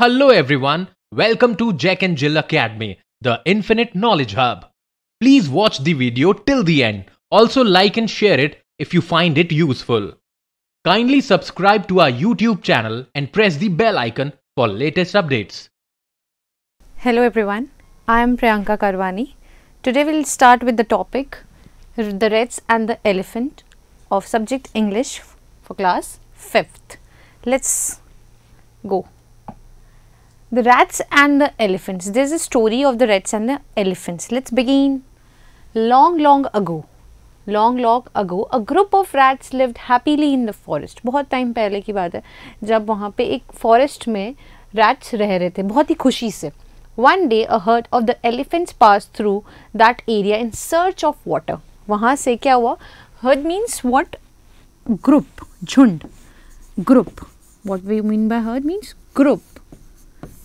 Hello everyone, welcome to Jack and Jill Academy, the Infinite Knowledge Hub. Please watch the video till the end. Also like and share it if you find it useful. Kindly subscribe to our YouTube channel and press the bell icon for latest updates. Hello everyone, I am Priyanka Karwani. Today we will start with the topic the rats and the elephant of subject English for class 5th. Let's go. The rats and the elephants. There is a story of the rats and the elephants. Let's begin. Long ago, a group of rats lived happily in the forest. बहुत time पहले की बात है जब वहाँ पे एक forest में रैट्स रह रहे थे बहुत ही खुशी से. One day a herd of the elephants passed through that area in search of water. वहाँ से क्या हुआ? Herd means what? Group, झुंड, group. What we mean by herd means group.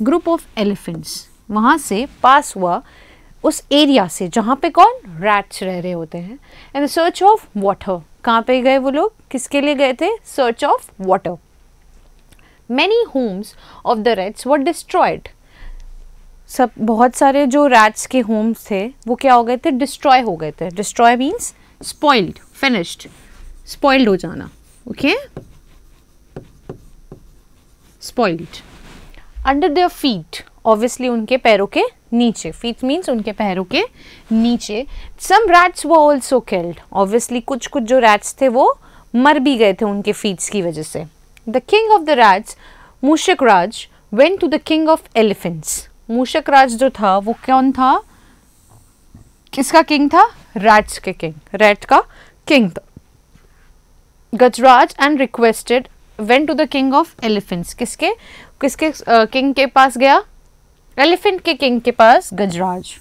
Group of elephants वहाँ से पास हुआ उस एरिया से जहाँ पे कौन रैट्स रह रहे होते हैं. And search of water. कहाँ पे गए वो लोग? किसके लिए गए थे? Search of water. Many Holmes of the rats were destroyed. सब बहुत सारे जो रैट्स के होम्स थे वो क्या हो गए थे? डिस्ट्रॉय हो गए थे. Destroy means spoiled, finished, spoiled हो जाना. Okay, spoiled. Under their feet, obviously उनके पैरों के नीचे. फीट मीन्स उनके पैरों के नीचे. Some rats were also killed. Obviously कुछ जो रैट्स थे वो मर भी गए थे उनके फीट्स की वजह से. The king of the rats, Mushak Raj, went to the king of elephants. Mushak Raj जो था वो कौन था? किसका किंग था? रैट्स के किंग, रैट का किंग था. Gajraj and requested went to the king of elephants. किसके किंग के पास गया? एलिफेंट के किंग के पास गजराज.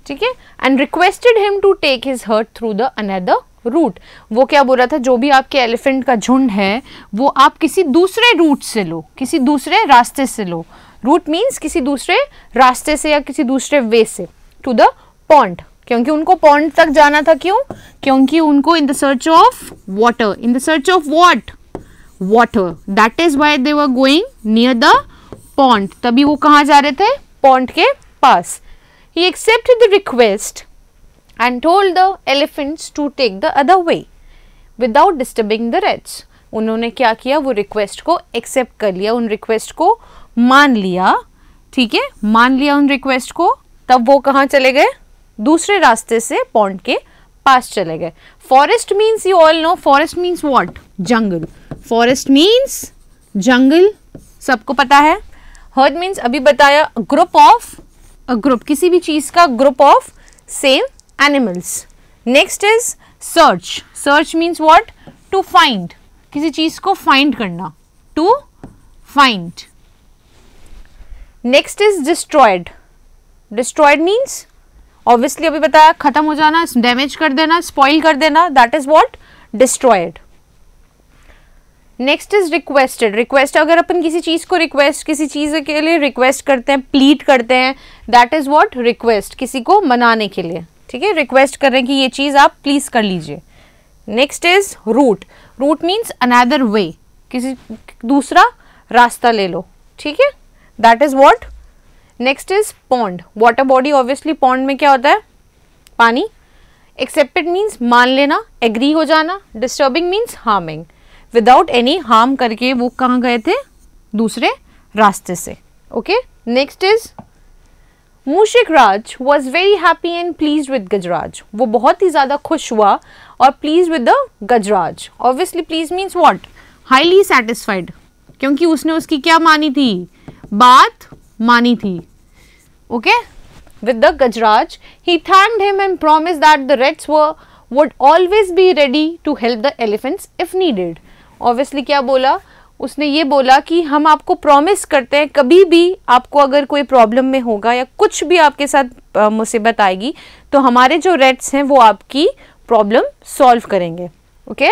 ठीक है. And requested him to take his herd through the another route. वो क्या बोल रहा था? जो भी आपके एलिफेंट का झुंड है वो आप किसी दूसरे रूट से लो, किसी दूसरे रास्ते से लो. रूट मीन्स किसी दूसरे रास्ते से या किसी दूसरे वे से. टू द पॉन्ड, क्योंकि उनको पॉन्ड तक जाना था. क्यों? क्योंकि उनको in the search of water. In the search of what? Water. That is why they were going near the pond. तभी वो कहाँ जा रहे थे? पॉन्ड के पास. He accepted the request and told the elephants to take the other way without disturbing the rats. उन्होंने क्या किया? वो रिक्वेस्ट को एक्सेप्ट कर लिया, उन रिक्वेस्ट को मान लिया. ठीक है, मान लिया उन रिक्वेस्ट को. तब वो कहाँ चले गए? दूसरे रास्ते से पॉन्ड के पास चले गए. Forest means you all know, forest means what? Jungle. Forest means jungle, सबको पता है. हर्ड मीन्स अभी बताया ग्रुप ऑफ, अ ग्रुप, किसी भी चीज का group of same animals. Next is search. Search means what? To find, किसी चीज को फाइंड करना. To find. Next is destroyed. Destroyed means obviously अभी बताया खत्म हो जाना, डैमेज कर देना, स्पॉइल कर देना. That is what? Destroyed. Next is requested. Request, अगर अपन किसी चीज को रिक्वेस्ट, किसी चीज के लिए रिक्वेस्ट करते हैं, प्लीड करते हैं, दैट इज व्हाट? रिक्वेस्ट. किसी को मनाने के लिए. ठीक है, रिक्वेस्ट कर रहे हैं कि ये चीज आप प्लीज कर लीजिए. Next is route. Route means another way, किसी दूसरा रास्ता ले लो. ठीक है, that is what? Next is pond. Water body. Obviously pond में क्या होता है? पानी. एक्सेप्टेड मीन्स मान लेना, एग्री हो जाना. Disturbing means harming. Without any harm करके वो कहाँ गए थे? दूसरे रास्ते से. Okay. Next is Mushak Raj was very happy and please with Gajraj. वो बहुत ही ज्यादा खुश हुआ और please with the Gajraj. Obviously please means what? Highly satisfied, क्योंकि उसने उसकी क्या मानी थी? बात मानी थी. Okay. With the Gajraj he thanked him and promised that the rats would always be ready to help the elephants if needed. Obviously क्या बोला उसने? ये बोला कि हम आपको प्रॉमिस करते हैं कभी भी आपको अगर कोई प्रॉब्लम में होगा या कुछ भी आपके साथ मुसीबत आएगी तो हमारे जो रेट्स हैं वो आपकी प्रॉब्लम सॉल्व करेंगे. Okay.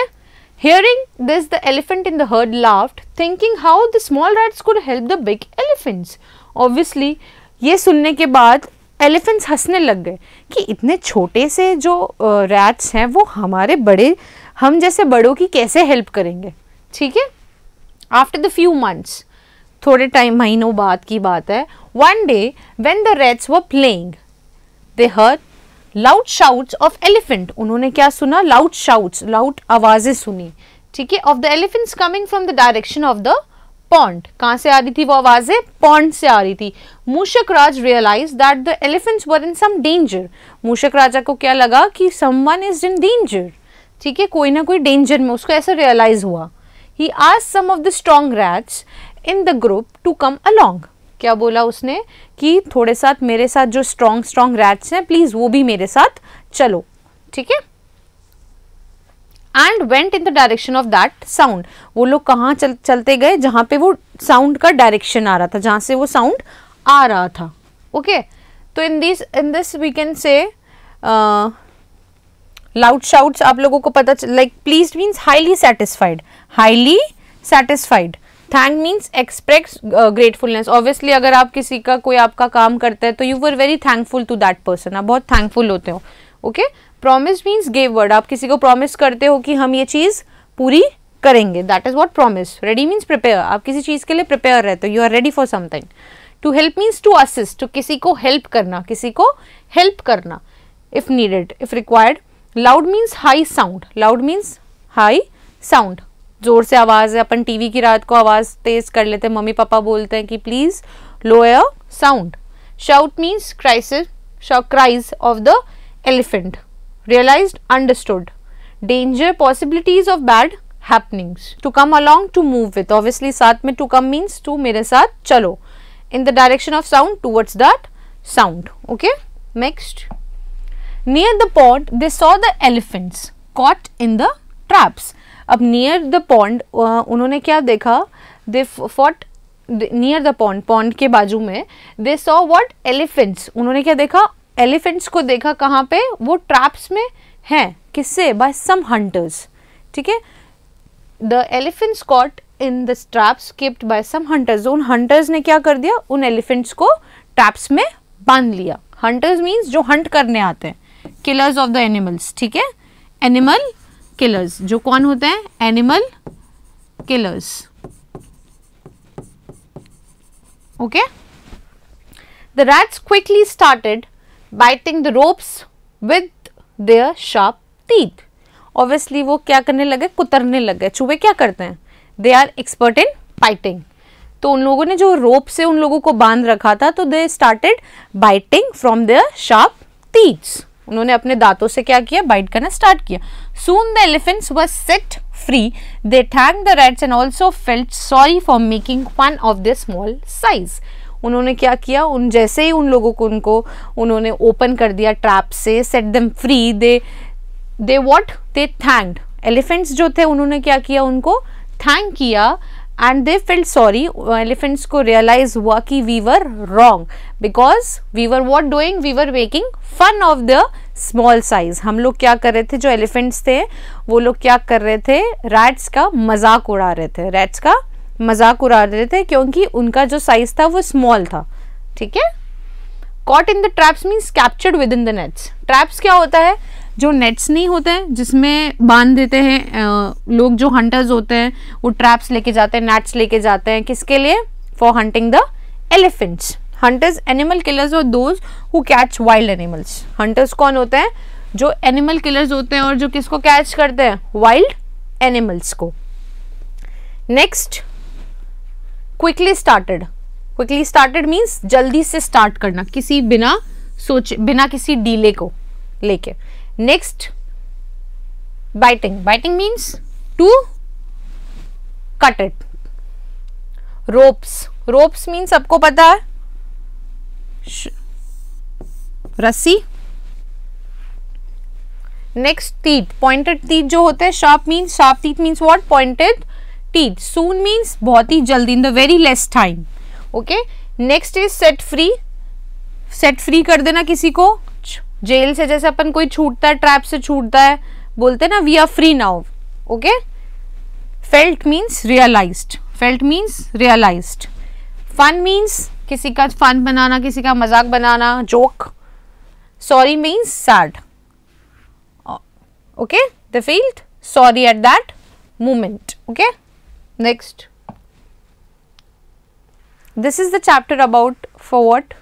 Hearing this, the elephant in the herd laughed, thinking how the small rats could help the big elephants. Obviously, ये सुनने के बाद एलिफेंट्स हंसने लग गए कि इतने छोटे से जो रैट्स हैं वो हमारे बड़े, हम जैसे बड़ों की कैसे हेल्प करेंगे. ठीक है. आफ्टर द फ्यू मंथ्स, थोड़े टाइम महीनों बाद की बात है. One day when the rats were playing, they heard loud shouts of elephant. उन्होंने क्या सुना? Loud shouts, loud आवाजें सुनी. ठीक है, of the elephants coming from the direction of the pond. कहाँ से आ रही थी वो आवाजें? पॉन्ड से आ रही थी. मूषक राज realized that the elephants were in some danger. मूषक राजा को क्या लगा कि someone is in danger. ठीक है, कोई ना कोई डेंजर में, उसको ऐसा रियलाइज हुआ. He asked some of the strong rats in the group to come along. क्या बोला उसने कि थोड़े साथ मेरे साथ जो स्ट्रॉन्ग रैट्स हैं प्लीज वो भी मेरे साथ चलो. ठीक है, and went in the direction of that sound. वो लोग कहाँ चलते गए? जहाँ पे वो साउंड का डायरेक्शन आ रहा था, जहाँ से वो साउंड आ रहा था. ओके, तो in this we can say loud shouts आप लोगों को पता like please means highly satisfied. Highly satisfied. Thank means express gratefulness. Obviously अगर आप किसी का कोई आपका काम करता है तो you were very thankful to that person. आप बहुत थैंकफुल होते हो. Okay, promise means give word. आप किसी को प्रॉमिस करते हो कि हम ये चीज पूरी करेंगे. That is what promise. Ready means prepare. आप किसी चीज के लिए प्रिपेयर रहते हो. You are ready for something. To help means to assist. तो किसी को हेल्प करना, किसी को हेल्प करना if needed, if required. Loud means high sound. Loud means high sound. जोर से आवाज है. अपन टीवी की रात को आवाज तेज कर लेते हैं. मम्मी पापा बोलते हैं कि please lower sound. Shout means crisis, cries of the elephant. Realised, understood. Danger, possibilities of bad happenings. To come along, to move with. Obviously साथ में टू कम मीन्स टू मेरे साथ चलो. In the direction of sound, towards that sound. Okay, next. Near the pond they saw the elephants caught in the traps. अब near the pond उन्होंने क्या देखा? They fought near the pond, pond के बाजू में. They saw what? एलिफेंट्स. उन्होंने क्या देखा? एलिफेंट्स को देखा. कहाँ पे? वो ट्रैप्स में हैं. किससे? By some hunters. ठीक है, the elephants caught in the traps kept by some hunters. उन हंटर्स ने क्या कर दिया? उन एलिफेंट्स को ट्रैप्स में बांध लिया. हंटर्स मीन्स जो हंट करने आते हैं, किलर्स ऑफ द एनिमल्स. ठीक है, एनिमल किलर्स. जो कौन होते हैं? Animal killers. Okay, the rats quickly started biting the ropes with their sharp teeth. Obviously वो क्या करने लगे? कुतरने लगे. चूहे क्या करते हैं? They are expert in biting. तो उन लोगों ने जो रोप से उन लोगों को बांध रखा था, तो they started biting from their sharp teeths. उन्होंने अपने दांतों से क्या किया? बाइट करना स्टार्ट किया. Soon the elephants were set free. They thanked the rats and also felt sorry for making fun of their small size. उन्होंने क्या किया? उन जैसे ही उन लोगों को उन्होंने ओपन कर दिया ट्रैप से, set them free. They what? They thanked. Elephants जो थे उन्होंने क्या किया? उनको थैंक किया. And they felt sorry. Elephants को realize हुआ कि we were wrong because we were what doing? We were making fun of the small size. हम लोग क्या कर रहे थे? जो elephants थे वो लोग क्या कर रहे थे? rats का मजाक उड़ा रहे थे. rats का मजाक उड़ा रहे थे क्योंकि उनका जो साइज था वो small था. ठीक है, caught in the traps means captured within the nets. traps क्या होता है? जो नेट्स नहीं होते हैं जिसमें बांध देते हैं लोग, जो हंटर्स होते हैं वो ट्रैप्स लेके जाते हैं, नेट्स लेके जाते हैं. किसके लिए? For hunting the elephants. Hunters animal killers और those who catch wild animals. Hunters कौन होते हैं? जो एनिमल किलर्स होते हैं और जो किसको कैच करते हैं? वाइल्ड एनिमल्स को. Next, quickly started. Quickly started means जल्दी से स्टार्ट करना, किसी बिना सोचे, बिना किसी डीले को लेके. Next, biting. Biting means to cut it. Ropes. Ropes means सबको पता है रस्सी. Next, teeth. पॉइंटेड टीथ जो होते हैं. Sharp means, sharp teeth means what? Pointed teeth. Soon means बहुत ही जल्दी, in the very less time. Okay, next is set free. Set free कर देना किसी को. जेल से जैसे अपन कोई छूटता है, ट्रैप से छूटता है, बोलते हैं ना we are free now. Okay, felt means realised. Felt means realised. Fun means किसी का फन बनाना, किसी का मजाक बनाना, joke. Sorry means sad. Okay, they felt sorry at that moment. Okay, next. This is the chapter about for what,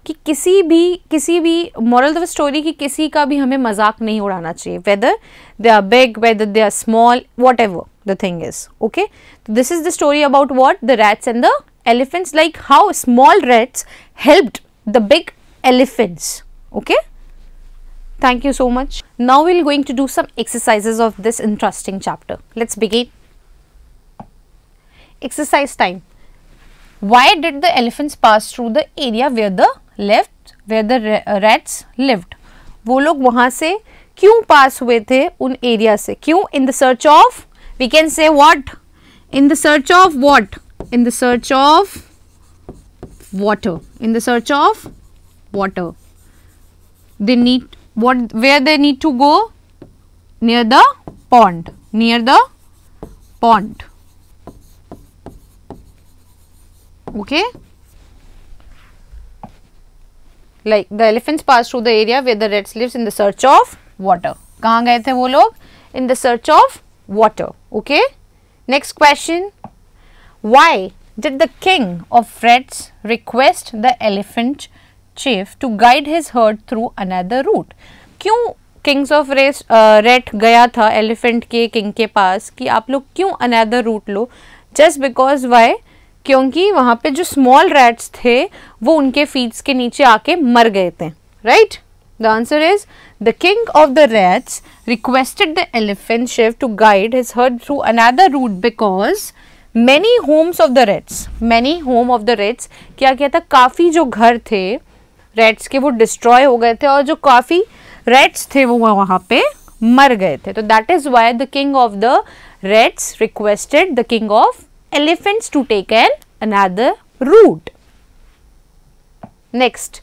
कि किसी भी मॉरल ऑफ स्टोरी की किसी का भी हमें मजाक नहीं उड़ाना चाहिए, whether they are big, whether they are small, whatever the thing is. Okay, this is the story about what, the rats and the elephants, like how small rats helped the big elephants. Okay, thank you so much. Now we're going to do some exercises of this interesting chapter. Let's begin. Exercise time. Why did the elephants pass through the area where the rats lived? वो लोग वहां से क्यों पास हुए थे उन area से? क्यों? In the search of, we can say what? In the search of what? In the search of water. In the search of water. They need what? Where they need to go? Near the pond. Near the pond. Okay. Like the elephants pass through the area where the rats lives in the search of water. कहाँ गए थे वो लोग? In the search of water. Okay. Next question. Why did the king of rats request the elephant chief to guide his herd through another route? क्यों kings of rat गया था elephant के king के पास कि आप लोग क्यों another route low? Just because why? क्योंकि वहाँ पे जो small rats थे वो उनके feet के नीचे आके मर गए थे, right? The answer is the king of the rats requested the elephant chief to guide his herd through another route because many homes of the rats क्या था, काफ़ी जो घर थे rats के वो डिस्ट्रॉय हो गए थे और जो काफ़ी rats थे वो वहाँ पे मर गए थे. तो that is why the king of the rats requested the king of elephants to take another route. Next,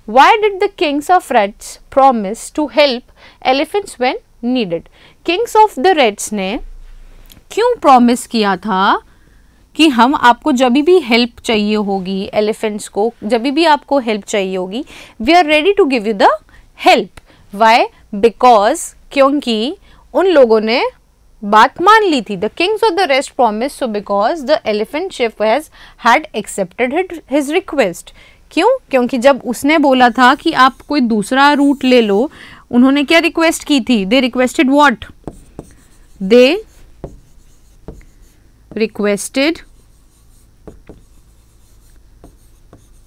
why did the kings of rats promise to help elephants when needed? Kings of the rats ने क्यों promise किया था कि हम आपको जब भी help चाहिए होगी, एलिफेंट्स को जब भी आपको हेल्प चाहिए होगी, we are ready to give you the help. Why? Because क्योंकि उन लोगों ने बात मान ली थी. The kings of the rest promise, so because the elephant chief had accepted his request. क्यों? क्योंकि जब उसने बोला था कि आप कोई दूसरा रूट ले लो, उन्होंने क्या रिक्वेस्ट की थी? They requested what? They requested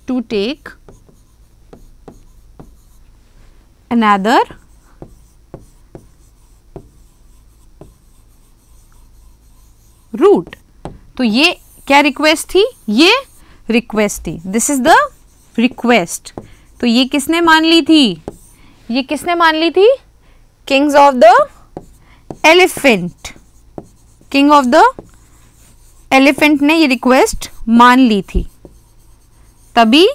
to take another route. तो ये क्या रिक्वेस्ट थी? ये रिक्वेस्ट थी. This is the request. तो ये किसने मान ली थी? ये किसने मान ली थी? Kings of the elephant. King of the elephant ने ये रिक्वेस्ट मान ली थी. तभी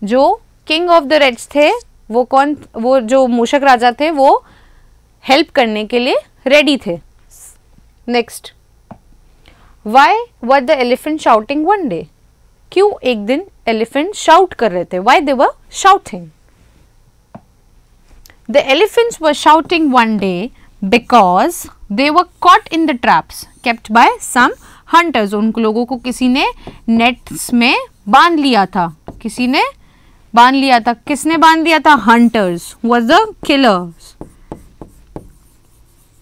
जो किंग ऑफ द रेट्स थे वो कौन? वो जो मूषक राजा थे वो हेल्प करने के लिए रेडी थे. Next, why were the elephant shouting one day? क्यों एक दिन एलिफेंट शाउट कर रहे थे? Why they were shouting? The elephants were shouting one day because they were caught in the traps kept by some hunters. उन लोगों को किसी ने नेट्स में बांध लिया था. किसी ने बांध लिया था. किसने बांध लिया था? hunters was the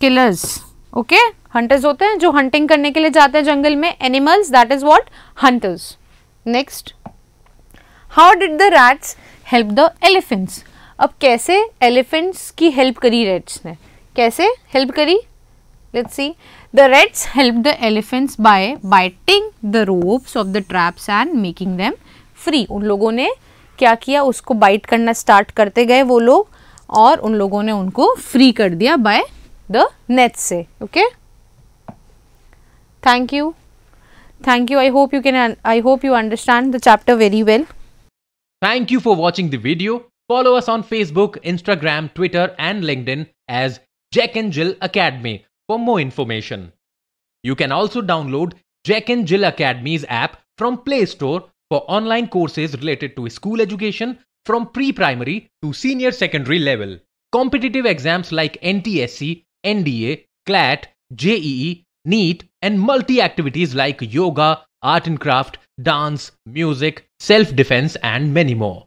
killers. okay, hunters होते हैं जो hunting करने के लिए जाते हैं जंगल में animals, that is what? hunters. next, how did the rats help the elephants? अब कैसे elephants की help करी rats ने? कैसे हेल्प करी? Let's see. The rats help the elephants by biting the ropes of the traps and making them free. उन लोगों ने क्या किया? उसको बाइट करना स्टार्ट करते गए वो लोग और उन लोगों ने उनको फ्री कर दिया बाय द नेट से. Okay, thank you. I hope you understand the chapter very well. Thank you for watching the video. Follow us on Facebook, Instagram, Twitter and LinkedIn as Jack and Jill Academy for more information. You can also download Jack and Jill Academy's app from Play Store for online courses related to school education from pre-primary to senior secondary level. Competitive exams like NTSC, NDA, CLAT, JEE, NEET and multi-activities like yoga, art and craft, dance, music, self-defense and many more.